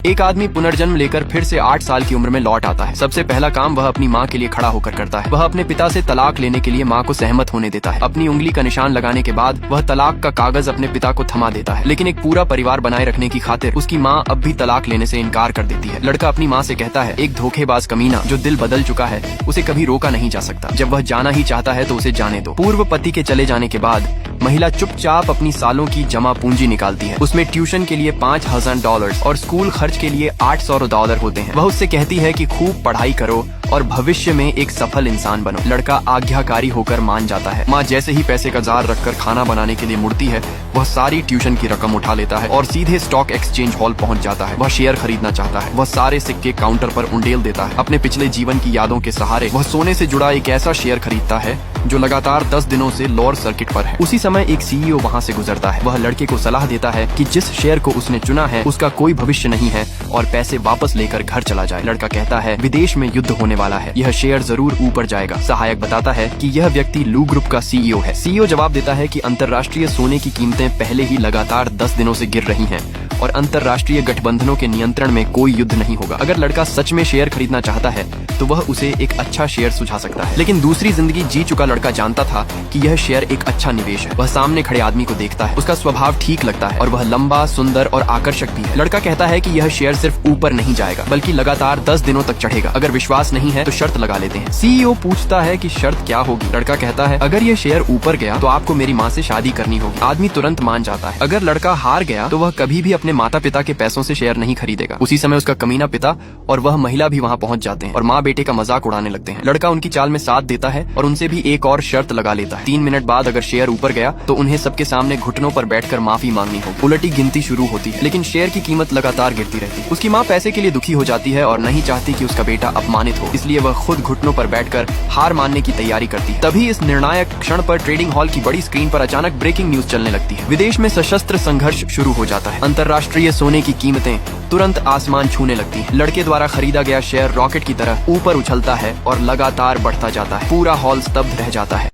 एक आदमी पुनर्जन्म लेकर फिर से 8 साल की उम्र में लौट आता है। सबसे पहला काम वह अपनी माँ के लिए खड़ा होकर करता है। वह अपने पिता से तलाक लेने के लिए माँ को सहमत होने देता है। अपनी उंगली का निशान लगाने के बाद वह तलाक का कागज अपने पिता को थमा देता है, लेकिन एक पूरा परिवार बनाए रखने की खातिर उसकी माँ अब भी तलाक लेने से इनकार कर देती है। लड़का अपनी माँ से कहता है, एक धोखेबाज कमीना जो दिल बदल चुका है उसे कभी रोका नहीं जा सकता। जब वह जाना ही चाहता है तो उसे जाने दो। पूर्व पति के चले जाने के बाद महिला चुपचाप अपनी सालों की जमा पूंजी निकालती है। उसमें ट्यूशन के लिए $5000 और स्कूल खर्च के लिए $800 होते हैं। वह उससे कहती है कि खूब पढ़ाई करो और भविष्य में एक सफल इंसान बनो। लड़का आज्ञाकारी होकर मान जाता है। माँ जैसे ही पैसे का जार रखकर खाना बनाने के लिए मुड़ती है, वह सारी ट्यूशन की रकम उठा लेता है और सीधे स्टॉक एक्सचेंज हॉल पहुंच जाता है। वह शेयर खरीदना चाहता है। वह सारे सिक्के काउंटर पर उंडेल देता है। अपने पिछले जीवन की यादों के सहारे वह सोने से जुड़ा एक ऐसा शेयर खरीदता है जो लगातार 10 दिनों से लोअर सर्किट पर है। उसी समय एक सीईओ वहाँ से गुजरता है। वह लड़के को सलाह देता है कि जिस शेयर को उसने चुना है उसका कोई भविष्य नहीं है और पैसे वापस लेकर घर चला जाए। लड़का कहता है, विदेश में युद्ध होने वाला है, यह शेयर जरूर ऊपर जाएगा। सहायक बताता है कि यह व्यक्ति लू ग्रुप का सीईओ है। सीईओ जवाब देता है कि अंतर्राष्ट्रीय सोने की कीमतें पहले ही लगातार 10 दिनों से गिर रही हैं और अंतर्राष्ट्रीय गठबंधनों के नियंत्रण में कोई युद्ध नहीं होगा। अगर लड़का सच में शेयर खरीदना चाहता है तो वह उसे एक अच्छा शेयर सुझा सकता है, लेकिन दूसरी जिंदगी जी चुका लड़का जानता था कि यह शेयर एक अच्छा निवेश है। वह सामने खड़े आदमी को देखता है। उसका स्वभाव ठीक लगता है और वह लंबा, सुंदर और आकर्षक भी है। लड़का कहता है कि यह शेयर सिर्फ ऊपर नहीं जाएगा बल्कि लगातार 10 दिनों तक चढ़ेगा। अगर विश्वास नहीं है तो शर्त लगा लेते हैं। सीईओ पूछता है कि शर्त क्या होगी। लड़का कहता है, अगर यह शेयर ऊपर गया तो आपको मेरी माँ से शादी करनी होगी। आदमी तुरंत मान जाता है। अगर लड़का हार गया तो वह कभी भी अपने माता पिता के पैसों से शेयर नहीं खरीदेगा। उसी समय उसका कमीना पिता और वह महिला भी वहाँ पहुँच जाते हैं और माँ बेटे का मजाक उड़ाने लगते हैं। लड़का उनकी चाल में साथ देता है और उनसे भी एक और शर्त लगा लेता है। 3 मिनट बाद अगर शेयर ऊपर गया तो उन्हें सबके सामने घुटनों पर बैठकर माफी मांगनी होगी। उलटी गिनती शुरू होती है, लेकिन शेयर की कीमत लगातार गिरती रहती है। उसकी माँ पैसे के लिए दुखी हो जाती है और नहीं चाहती कि उसका बेटा अपमानित हो, इसलिए वह खुद घुटनों पर बैठकर हार मानने की तैयारी करती है। तभी इस निर्णायक क्षण पर ट्रेडिंग हॉल की बड़ी स्क्रीन पर अचानक ब्रेकिंग न्यूज चलने लगती है। विदेश में सशस्त्र संघर्ष शुरू हो जाता है। अंतर्राष्ट्रीय सोने की कीमतें तुरंत आसमान छूने लगती हैं। लड़के द्वारा खरीदा गया शेयर रॉकेट की तरह ऊपर उछलता है और लगातार बढ़ता जाता है। पूरा हॉल स्तब्ध रह जाता है।